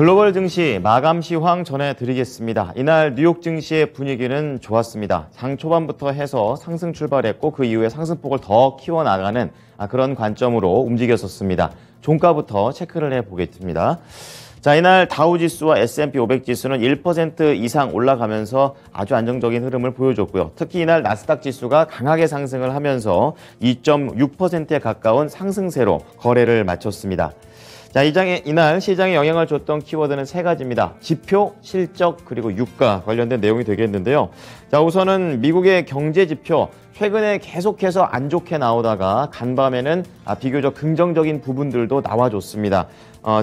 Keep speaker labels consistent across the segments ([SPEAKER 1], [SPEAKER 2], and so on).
[SPEAKER 1] 글로벌 증시 마감 시황 전해드리겠습니다. 이날 뉴욕 증시의 분위기는 좋았습니다. 장 초반부터 해서 상승 출발했고 그 이후에 상승폭을 더 키워나가는 그런 관점으로 움직였었습니다. 종가부터 체크를 해보겠습니다. 자, 이날 다우지수와 S&P 500 지수는 1% 이상 올라가면서 아주 안정적인 흐름을 보여줬고요. 특히 이날 나스닥 지수가 강하게 상승을 하면서 2.6%에 가까운 상승세로 거래를 마쳤습니다. 자, 이날 시장에 영향을 줬던 키워드는 세 가지입니다. 지표, 실적, 그리고 유가 관련된 내용이 되겠는데요. 자, 우선은 미국의 경제 지표, 최근에 계속해서 안 좋게 나오다가 간밤에는 비교적 긍정적인 부분들도 나와줬습니다.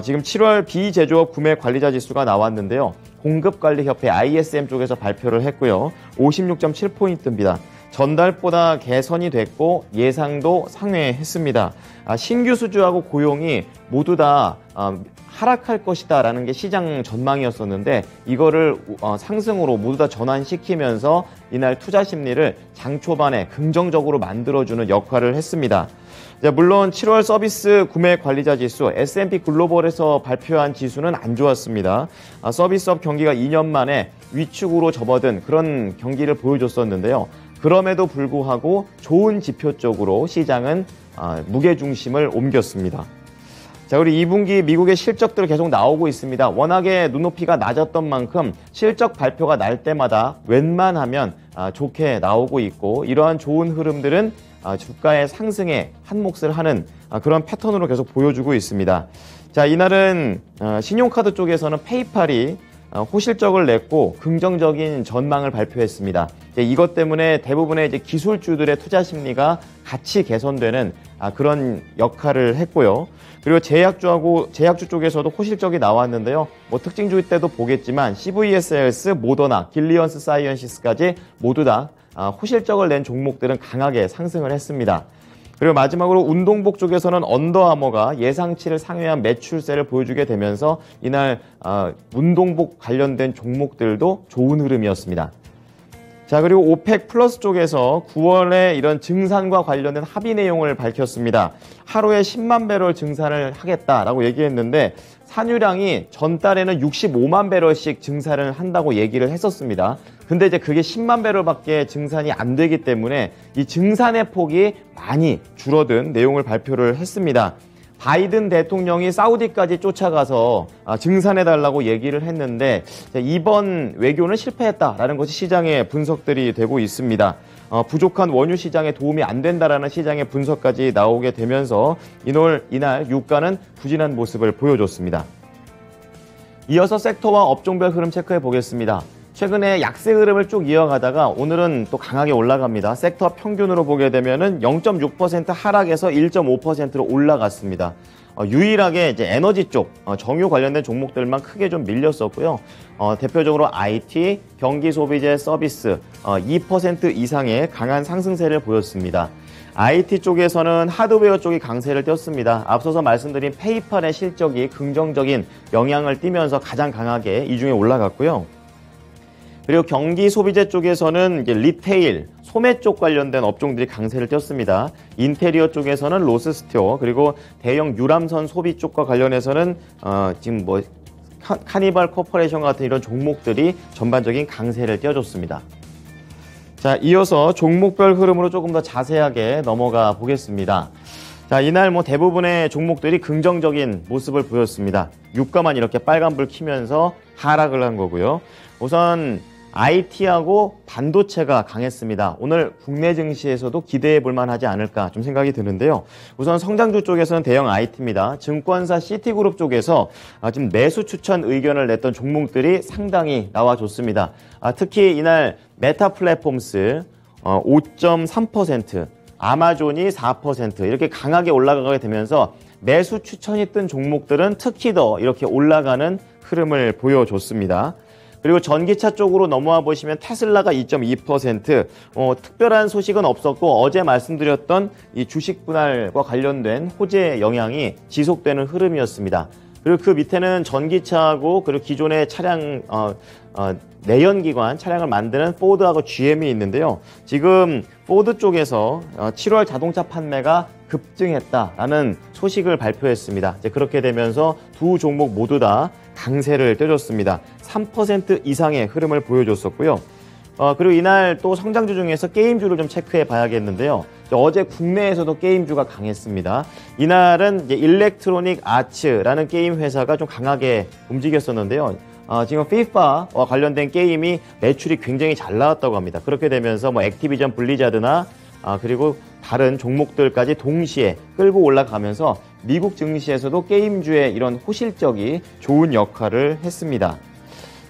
[SPEAKER 1] 지금 7월 비제조업 구매 관리자 지수가 나왔는데요. 공급관리협회 ISM 쪽에서 발표를 했고요. 56.7포인트입니다. 전달보다 개선이 됐고 예상도 상회했습니다. 신규 수주하고 고용이 모두 다 하락할 것이다라는 게 시장 전망이었었는데 이거를 상승으로 모두 다 전환시키면서 이날 투자 심리를 장 초반에 긍정적으로 만들어주는 역할을 했습니다. 물론 7월 서비스 구매 관리자 지수 S&P 글로벌에서 발표한 지수는 안 좋았습니다. 서비스업 경기가 2년 만에 위축으로 접어든 그런 경기를 보여줬었는데요. 그럼에도 불구하고 좋은 지표 쪽으로 시장은 무게중심을 옮겼습니다. 자, 우리 2분기 미국의 실적들 계속 나오고 있습니다. 워낙에 눈높이가 낮았던 만큼 실적 발표가 날 때마다 웬만하면 좋게 나오고 있고 이러한 좋은 흐름들은 주가의 상승에 한몫을 하는 그런 패턴으로 계속 보여주고 있습니다. 자, 이날은 신용카드 쪽에서는 페이팔이 호실적을 냈고 긍정적인 전망을 발표했습니다. 이것 때문에 대부분의 기술주들의 투자 심리가 같이 개선되는 그런 역할을 했고요. 그리고 제약주 쪽에서도 호실적이 나왔는데요. 특징주 때도 보겠지만 CVS, 모더나, 길리언스 사이언시스까지 모두 다 호실적을 낸 종목들은 강하게 상승을 했습니다. 그리고 마지막으로 운동복 쪽에서는 언더아머가 예상치를 상회한 매출세를 보여주게 되면서 이날 운동복 관련된 종목들도 좋은 흐름이었습니다. 자, 그리고 오펙 플러스 쪽에서 9월에 이런 증산과 관련된 합의 내용을 밝혔습니다. 하루에 10만 배럴 증산을 하겠다라고 얘기했는데 산유량이 전달에는 65만 배럴씩 증산을 한다고 얘기를 했었습니다. 근데 그게 10만 배럴밖에 증산이 안 되기 때문에 이 증산의 폭이 많이 줄어든 내용을 발표를 했습니다. 바이든 대통령이 사우디까지 쫓아가서 증산해달라고 얘기를 했는데 이번 외교는 실패했다라는 것이 시장의 분석들이 되고 있습니다. 부족한 원유 시장에 도움이 안 된다라는 시장의 분석까지 나오게 되면서 이날 유가는 부진한 모습을 보여줬습니다. 이어서 섹터와 업종별 흐름 체크해 보겠습니다. 최근에 약세 흐름을 쭉 이어가다가 오늘은 또 강하게 올라갑니다. 섹터 평균으로 보게 되면은 0.6% 하락에서 1.5%로 올라갔습니다. 유일하게 에너지 쪽, 정유 관련된 종목들만 크게 좀 밀렸었고요. 대표적으로 IT, 경기 소비재 서비스 2% 이상의 강한 상승세를 보였습니다. IT 쪽에서는 하드웨어 쪽이 강세를 띄었습니다. 앞서서 말씀드린 페이팔의 실적이 긍정적인 영향을 띠면서 가장 강하게 이 중에 올라갔고요. 그리고 경기 소비재 쪽에서는 리테일, 소매 쪽 관련된 업종들이 강세를 띄었습니다. 인테리어 쪽에서는 로스스토어, 그리고 대형 유람선 소비 쪽과 관련해서는 지금 카니발 코퍼레이션 같은 이런 종목들이 전반적인 강세를 띄워줬습니다. 자, 이어서 종목별 흐름으로 조금 더 자세하게 넘어가 보겠습니다. 자, 이날 대부분의 종목들이 긍정적인 모습을 보였습니다. 유가만 이렇게 빨간불 켜면서 하락을 한 거고요. 우선 IT하고 반도체가 강했습니다. 오늘 국내 증시에서도 기대해 볼 만하지 않을까 좀 생각이 드는데요. 우선 성장주 쪽에서는 대형 IT입니다. 증권사 시티그룹 쪽에서 지금 매수 추천 의견을 냈던 종목들이 상당히 나와줬습니다. 특히 이날 메타 플랫폼스 5.3%, 아마존이 4% 이렇게 강하게 올라가게 되면서 매수 추천이 뜬 종목들은 특히 더 이렇게 올라가는 흐름을 보여줬습니다. 그리고 전기차 쪽으로 넘어와 보시면 테슬라가 2.2%, 특별한 소식은 없었고 어제 말씀드렸던 이 주식 분할과 관련된 호재 영향이 지속되는 흐름이었습니다. 그리고 그 밑에는 전기차하고 그리고 기존의 차량 내연기관 차량을 만드는 포드하고 GM이 있는데요. 지금 포드 쪽에서 7월 자동차 판매가 급증했다라는 소식을 발표했습니다. 이제 그렇게 되면서 두 종목 모두 다 강세를 떼줬습니다. 3% 이상의 흐름을 보여줬었고요. 그리고 이날 또 성장주 중에서 게임주를 좀 체크해 봐야겠는데요. 어제 국내에서도 게임주가 강했습니다. 이날은 이제 일렉트로닉 아츠라는 게임 회사가 좀 강하게 움직였었는데요. 지금 FIFA와 관련된 게임이 매출이 굉장히 잘 나왔다고 합니다. 그렇게 되면서 뭐 액티비전 블리자드나 그리고 다른 종목들까지 동시에 끌고 올라가면서 미국 증시에서도 게임주의 이런 호실적이 좋은 역할을 했습니다.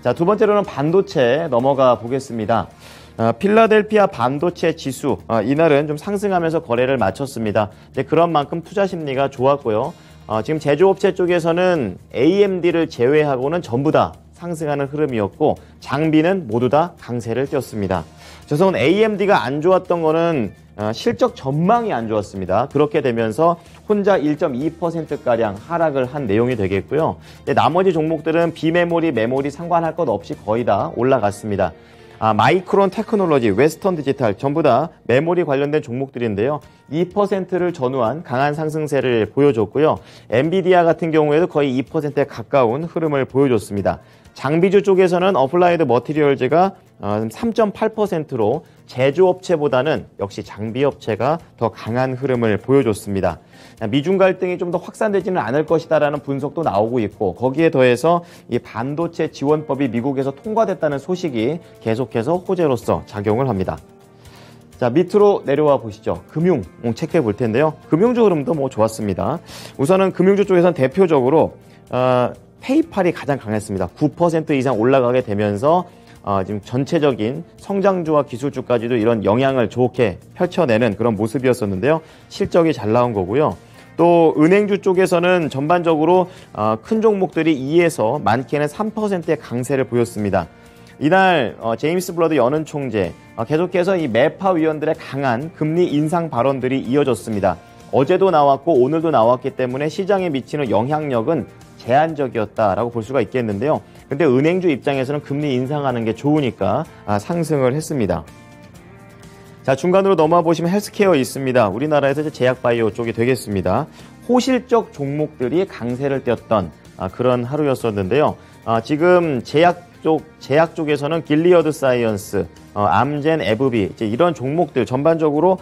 [SPEAKER 1] 자, 두 번째로는 반도체 넘어가 보겠습니다. 필라델피아 반도체 지수, 이날은 좀 상승하면서 거래를 마쳤습니다. 그런 만큼 투자 심리가 좋았고요. 지금 제조업체 쪽에서는 AMD를 제외하고는 전부 다 상승하는 흐름이었고 장비는 모두 다 강세를 띄었습니다. 우선 AMD가 안 좋았던 거는 실적 전망이 안 좋았습니다. 그렇게 되면서 혼자 1.2%가량 하락을 한 내용이 되겠고요. 나머지 종목들은 비메모리, 메모리 상관할 것 없이 거의 다 올라갔습니다. 마이크론 테크놀로지, 웨스턴 디지털 전부 다 메모리 관련된 종목들인데요. 2%를 전후한 강한 상승세를 보여줬고요. 엔비디아 같은 경우에도 거의 2%에 가까운 흐름을 보여줬습니다. 장비주 쪽에서는 어플라이드 머티리얼즈가 3.8%로 제조업체보다는 역시 장비업체가 더 강한 흐름을 보여줬습니다. 미중 갈등이 좀 더 확산되지는 않을 것이다라는 분석도 나오고 있고 거기에 더해서 이 반도체 지원법이 미국에서 통과됐다는 소식이 계속해서 호재로서 작용을 합니다. 자, 밑으로 내려와 보시죠. 금융 체크해 볼 텐데요. 금융주 흐름도 뭐 좋았습니다. 우선은 금융주 쪽에서는 대표적으로 페이팔이 가장 강했습니다. 9% 이상 올라가게 되면서 지금 전체적인 성장주와 기술주까지도 이런 영향을 좋게 펼쳐내는 그런 모습이었었는데요. 실적이 잘 나온 거고요. 또 은행주 쪽에서는 전반적으로 큰 종목들이 2에서 많게는 3%의 강세를 보였습니다. 이날 제임스 블러드 연은 총재 계속해서 이 매파 위원들의 강한 금리 인상 발언들이 이어졌습니다. 어제도 나왔고 오늘도 나왔기 때문에 시장에 미치는 영향력은 제한적이었다라고 볼 수가 있겠는데요. 근데 은행주 입장에서는 금리 인상하는 게 좋으니까 상승을 했습니다. 자, 중간으로 넘어와 보시면 헬스케어 있습니다. 우리나라에서 이제 제약바이오 쪽이 되겠습니다. 호실적 종목들이 강세를 띄었던 그런 하루였었는데요. 지금 제약 쪽에서는 길리어드 사이언스, 암젠, 에브비 이제 이런 종목들 전반적으로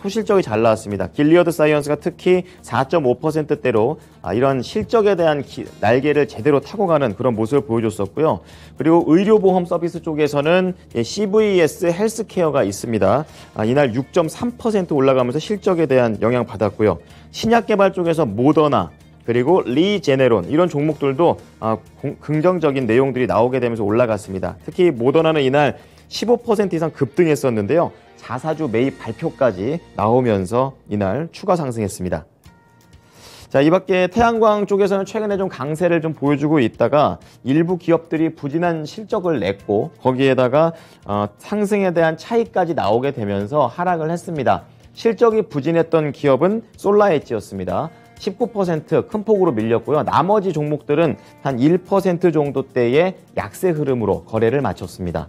[SPEAKER 1] 호실적이 잘 나왔습니다. 길리어드 사이언스가 특히 4.5%대로 이런 실적에 대한 날개를 제대로 타고 가는 그런 모습을 보여줬었고요. 그리고 의료보험 서비스 쪽에서는 CVS 헬스케어가 있습니다. 이날 6.3% 올라가면서 실적에 대한 영향 받았고요. 신약개발 쪽에서 모더나 그리고 리제네론 이런 종목들도 긍정적인 내용들이 나오게 되면서 올라갔습니다. 특히 모더나는 이날 15% 이상 급등했었는데요. 자사주 매입 발표까지 나오면서 이날 추가 상승했습니다. 자, 이 밖에 태양광 쪽에서는 최근에 좀 강세를 좀 보여주고 있다가 일부 기업들이 부진한 실적을 냈고 거기에다가 상승에 대한 차익까지 나오게 되면서 하락을 했습니다. 실적이 부진했던 기업은 솔라엣지였습니다. 19% 큰 폭으로 밀렸고요. 나머지 종목들은 한 1% 정도대의 약세 흐름으로 거래를 마쳤습니다.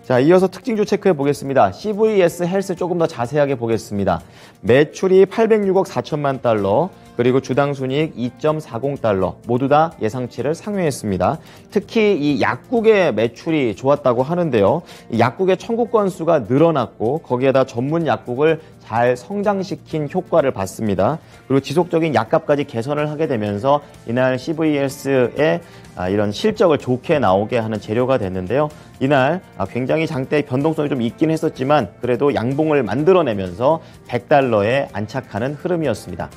[SPEAKER 1] 자, 이어서 특징주 체크해 보겠습니다. CVS 헬스 조금 더 자세하게 보겠습니다. 매출이 806억 4천만 달러, 그리고 주당 순이익 2.40달러 모두 다 예상치를 상회했습니다. 특히 이 약국의 매출이 좋았다고 하는데요. 이 약국의 청구 건수가 늘어났고 거기에다 전문 약국을 잘 성장시킨 효과를 봤습니다. 그리고 지속적인 약값까지 개선을 하게 되면서 이날 CVS의 이런 실적을 좋게 나오게 하는 재료가 됐는데요. 이날 굉장히 장대 변동성이 좀 있긴 했었지만 그래도 양봉을 만들어내면서 100달러에 안착하는 흐름이었습니다.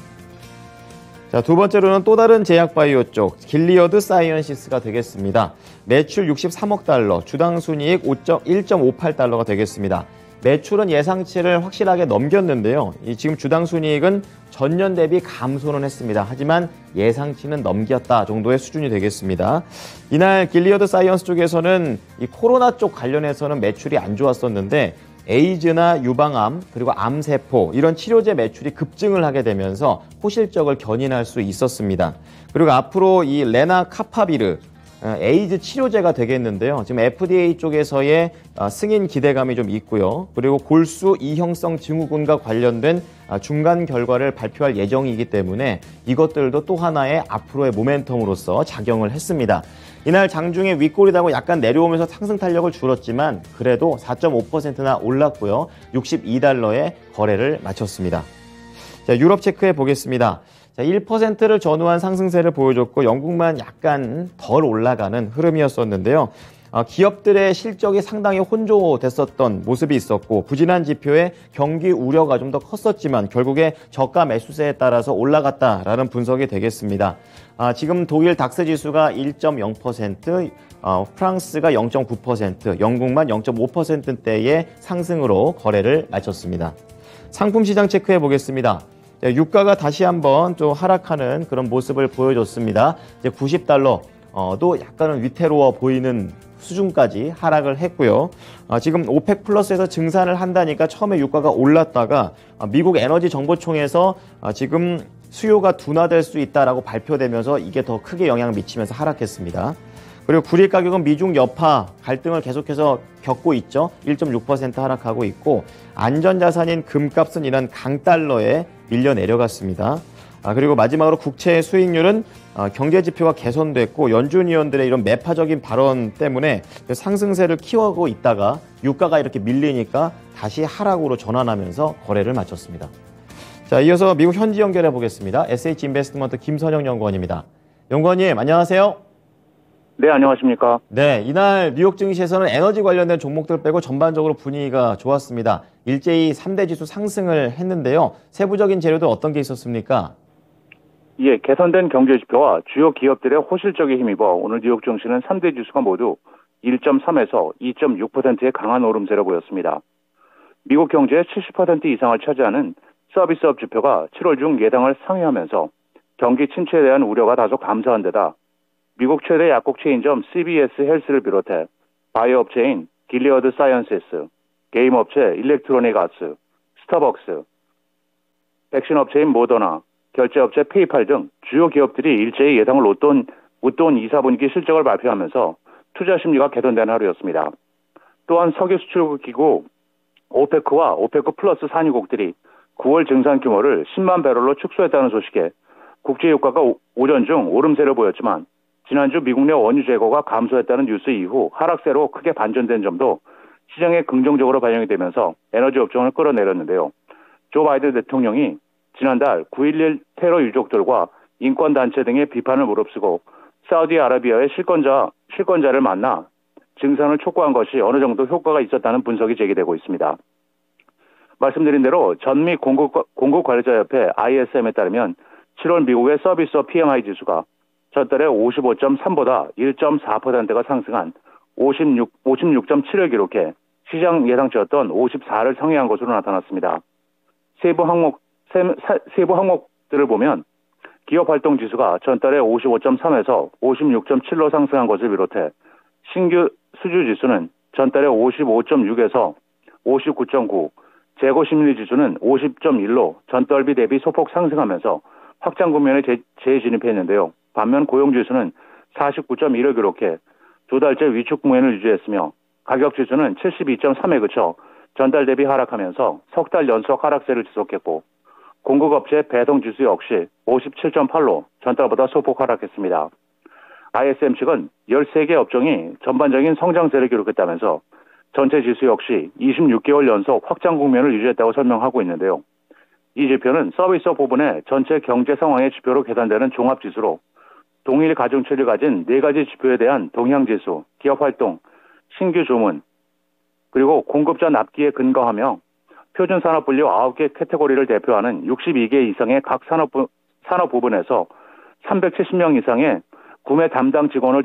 [SPEAKER 1] 자, 두 번째로는 또 다른 제약바이오 쪽 길리어드 사이언시스가 되겠습니다. 매출 63억 달러, 주당 순이익 1.58달러가 되겠습니다. 매출은 예상치를 확실하게 넘겼는데요. 지금 주당 순이익은 전년 대비 감소는 했습니다. 하지만 예상치는 넘겼다 정도의 수준이 되겠습니다. 이날 길리어드 사이언스 쪽에서는 이 코로나 쪽 관련해서는 매출이 안 좋았었는데 에이즈나 유방암 그리고 암세포 이런 치료제 매출이 급증을 하게 되면서 호실적을 견인할 수 있었습니다. 그리고 앞으로 이 레나카파비르 에이즈 치료제가 되겠는데요. 지금 FDA 쪽에서의 승인 기대감이 좀 있고요. 그리고 골수 이형성 증후군과 관련된 중간 결과를 발표할 예정이기 때문에 이것들도 또 하나의 앞으로의 모멘텀으로서 작용을 했습니다. 이날 장중에 윗골이다고 약간 내려오면서 상승 탄력을 줄었지만 그래도 4.5%나 올랐고요. 62달러에 거래를 마쳤습니다. 자, 유럽 체크해 보겠습니다. 자, 1%를 전후한 상승세를 보여줬고 영국만 약간 덜 올라가는 흐름이었었는데요. 기업들의 실적이 상당히 혼조됐었던 모습이 있었고 부진한 지표에 경기 우려가 좀 더 컸었지만 결국에 저가 매수세에 따라서 올라갔다라는 분석이 되겠습니다. 지금 독일 닥스 지수가 1.0%, 프랑스가 0.9%, 영국만 0.5%대의 상승으로 거래를 마쳤습니다. 상품 시장 체크해 보겠습니다. 유가가 다시 한번 좀 하락하는 그런 모습을 보여줬습니다. 이제 90달러도 약간은 위태로워 보이는 수준까지 하락을 했고요. 지금 오펙 플러스에서 증산을 한다니까 처음에 유가가 올랐다가 미국 에너지 정보총에서 지금 수요가 둔화될 수 있다라고 발표되면서 이게 더 크게 영향을 미치면서 하락했습니다. 그리고 구리 가격은 미중 여파 갈등을 계속해서 겪고 있죠. 1.6% 하락하고 있고 안전자산인 금값은 이런 강달러에 밀려 내려갔습니다. 그리고 마지막으로 국채 수익률은 경제지표가 개선됐고 연준 위원들의 이런 매파적인 발언 때문에 상승세를 키워가고 있다가 유가가 이렇게 밀리니까 다시 하락으로 전환하면서 거래를 마쳤습니다. 자, 이어서 미국 현지 연결해 보겠습니다. SH인베스트먼트 김선영 연구원입니다. 연구원님 안녕하세요.
[SPEAKER 2] 네, 안녕하십니까.
[SPEAKER 1] 네, 이날 뉴욕 증시에서는 에너지 관련된 종목들 빼고 전반적으로 분위기가 좋았습니다. 일제히 3대 지수 상승을 했는데요. 세부적인 재료도 어떤 게 있었습니까?
[SPEAKER 2] 예, 개선된 경제지표와 주요 기업들의 호실적에 힘입어 오늘 뉴욕 증시는 3대 지수가 모두 1.3에서 2.6%의 강한 오름세로 보였습니다. 미국 경제의 70% 이상을 차지하는 서비스업 지표가 7월 중 예상을 상회하면서 경기 침체에 대한 우려가 다소 감소한 데다 미국 최대 약국 체인점 CVS 헬스를 비롯해 바이오 업체인 길리어드 사이언시스, 게임 업체 일렉트로닉 아츠, 스타벅스, 백신 업체인 모더나, 결제 업체 페이팔 등 주요 기업들이 일제히 예상을 웃돈 2, 4분기 실적을 발표하면서 투자 심리가 개선된 하루였습니다. 또한 석유 수출국 기구 오페크와 오페크 플러스 산유국들이 9월 증산 규모를 10만 배럴로 축소했다는 소식에 국제유가가 오전 중 오름세를 보였지만 지난주 미국 내 원유 재고가 감소했다는 뉴스 이후 하락세로 크게 반전된 점도 시장에 긍정적으로 반영이 되면서 에너지 업종을 끌어내렸는데요. 조 바이든 대통령이 지난달 9.11 테러 유족들과 인권단체 등의 비판을 무릅쓰고 사우디아라비아의 실권자를 만나 증산을 촉구한 것이 어느 정도 효과가 있었다는 분석이 제기되고 있습니다. 말씀드린 대로 전미 공급관리자협회 ISM에 따르면 7월 미국의 서비스업 PMI 지수가 전달에 55.3보다 1.4%가 상승한 56.7을 기록해 시장 예상치였던 54를 상회한 것으로 나타났습니다. 세부 항목들을 보면 기업 활동 지수가 전달에 55.3에서 56.7로 상승한 것을 비롯해 신규 수주 지수는 전달에 55.6에서 59.9, 재고 심리 지수는 50.1로 전달비 대비 소폭 상승하면서 확장 국면에 재진입했는데요. 반면 고용지수는 49.1을 기록해 두 달째 위축 국면을 유지했으며 가격 지수는 72.3에 그쳐 전달 대비 하락하면서 석 달 연속 하락세를 지속했고 공급업체 배송지수 역시 57.8로 전달보다 소폭 하락했습니다. ISM 측은 13개 업종이 전반적인 성장세를 기록했다면서 전체 지수 역시 26개월 연속 확장 국면을 유지했다고 설명하고 있는데요. 이 지표는 서비스업 부분의 전체 경제 상황의 지표로 계산되는 종합지수로 동일 가중치를 가진 4가지 지표에 대한 동향지수, 기업활동, 신규 주문, 그리고 공급자 납기에 근거하며 표준산업분류 9개 카테고리를 대표하는 62개 이상의 각 산업 부분에서 370명 이상의 구매 담당 직원을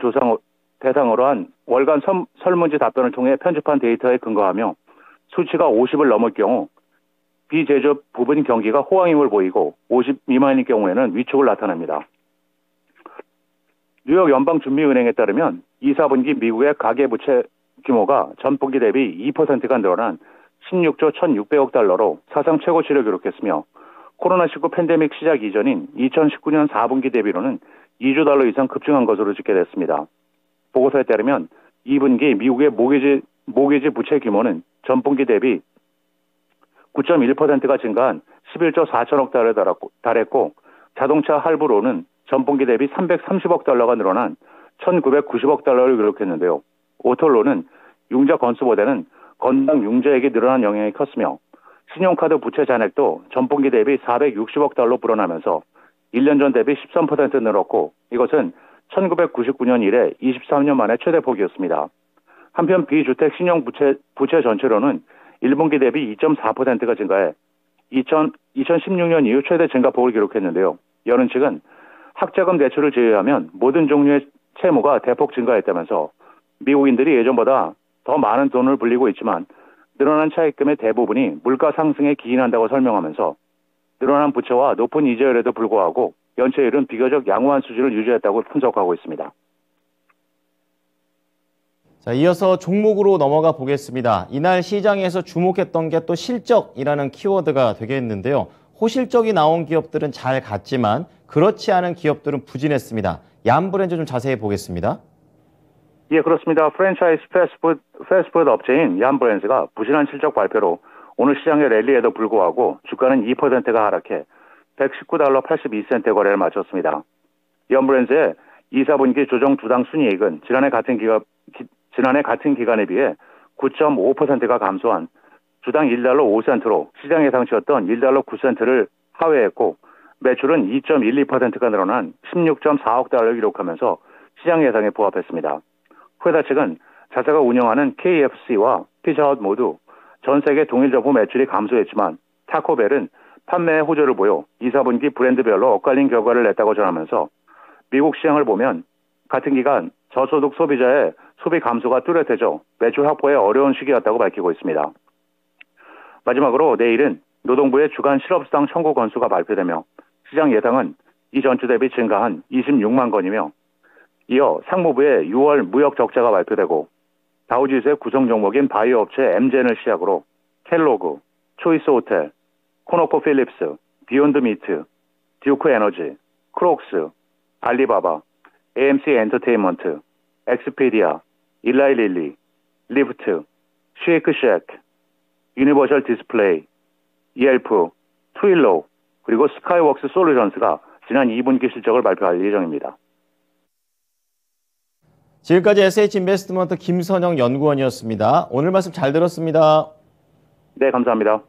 [SPEAKER 2] 대상으로 한 월간 설문지 답변을 통해 편집한 데이터에 근거하며 수치가 50을 넘을 경우 비제조업 부분 경기가 호황임을 보이고 50 미만일 경우에는 위축을 나타냅니다. 뉴욕 연방준비은행에 따르면 2, 4분기 미국의 가계부채 규모가 전분기 대비 2%가 늘어난 16조 1,600억 달러로 사상 최고치를 기록했으며 코로나19 팬데믹 시작 이전인 2019년 4분기 대비로는 2조 달러 이상 급증한 것으로 집계됐습니다. 보고서에 따르면 2분기 미국의 모기지 부채 규모는 전분기 대비 9.1%가 증가한 11조 4천억 달러에 달했고 자동차 할부로는 전분기 대비 330억 달러가 늘어난 1,990억 달러를 기록했는데요. 오토로는 융자 건수보다는 건당 융자액이 늘어난 영향이 컸으며 신용카드 부채 잔액도 전분기 대비 460억 달러 불어나면서 1년 전 대비 13% 늘었고 이것은 1999년 이래 23년 만에 최대폭이었습니다. 한편 비주택 신용 부채 전체로는 1분기 대비 2.4%가 증가해 2016년 이후 최대 증가폭을 기록했는데요. 여론 측은 학자금 대출을 제외하면 모든 종류의 채무가 대폭 증가했다면서 미국인들이 예전보다 더 많은 돈을 불리고 있지만 늘어난 차입금의 대부분이 물가 상승에 기인한다고 설명하면서 늘어난 부채와 높은 이자율에도 불구하고 연체율은 비교적 양호한 수준을 유지했다고 분석하고 있습니다.
[SPEAKER 1] 자, 이어서 종목으로 넘어가 보겠습니다. 이날 시장에서 주목했던 게 또 실적이라는 키워드가 되겠는데요. 호실적이 나온 기업들은 잘 갔지만 그렇지 않은 기업들은 부진했습니다. 얌브랜드 좀 자세히 보겠습니다.
[SPEAKER 2] 예, 그렇습니다. 프랜차이즈 패스트푸드 업체인 얌브랜드가 부진한 실적 발표로 오늘 시장의 랠리에도 불구하고 주가는 2%가 하락해 119달러 82센트 거래를 마쳤습니다. 얌브랜드의 2, 4분기 조정 주당 순이익은 지난해 같은 기간에 비해 9.5%가 감소한 주당 1달러 5센트로 시장 예상치였던 1달러 9센트를 하회했고 매출은 2.12%가 늘어난 16.4억 달러를 기록하면서 시장 예상에 부합했습니다. 회사 측은 자사가 운영하는 KFC와 피자헛 모두 전 세계 동일 점포 매출이 감소했지만 타코벨은 판매에 호조를 보여 2, 4분기 브랜드별로 엇갈린 결과를 냈다고 전하면서 미국 시장을 보면 같은 기간 저소득 소비자의 소비 감소가 뚜렷해져 매출 확보에 어려운 시기였다고 밝히고 있습니다. 마지막으로 내일은 노동부의 주간 실업수당 청구 건수가 발표되며 시장 예상은 이전주 대비 증가한 26만 건이며 이어 상무부의 6월 무역 적자가 발표되고 다우지수의 구성 종목인 바이오 업체 엠젠을 시작으로 켈로그, 초이스 호텔, 코노코필립스, 비욘드 미트, 듀크 에너지, 크록스, 알리바바, AMC 엔터테인먼트, 엑스피디아, 일라이 릴리, 리프트, 쉐이크쉑, 유니버셜 디스플레이, 이엘프, 트윌로우, 그리고 스카이웍스 솔루션스가 지난 2분기 실적을 발표할 예정입니다.
[SPEAKER 1] 지금까지 SH인베스트먼트 김선영 연구원이었습니다. 오늘 말씀 잘 들었습니다.
[SPEAKER 2] 네, 감사합니다.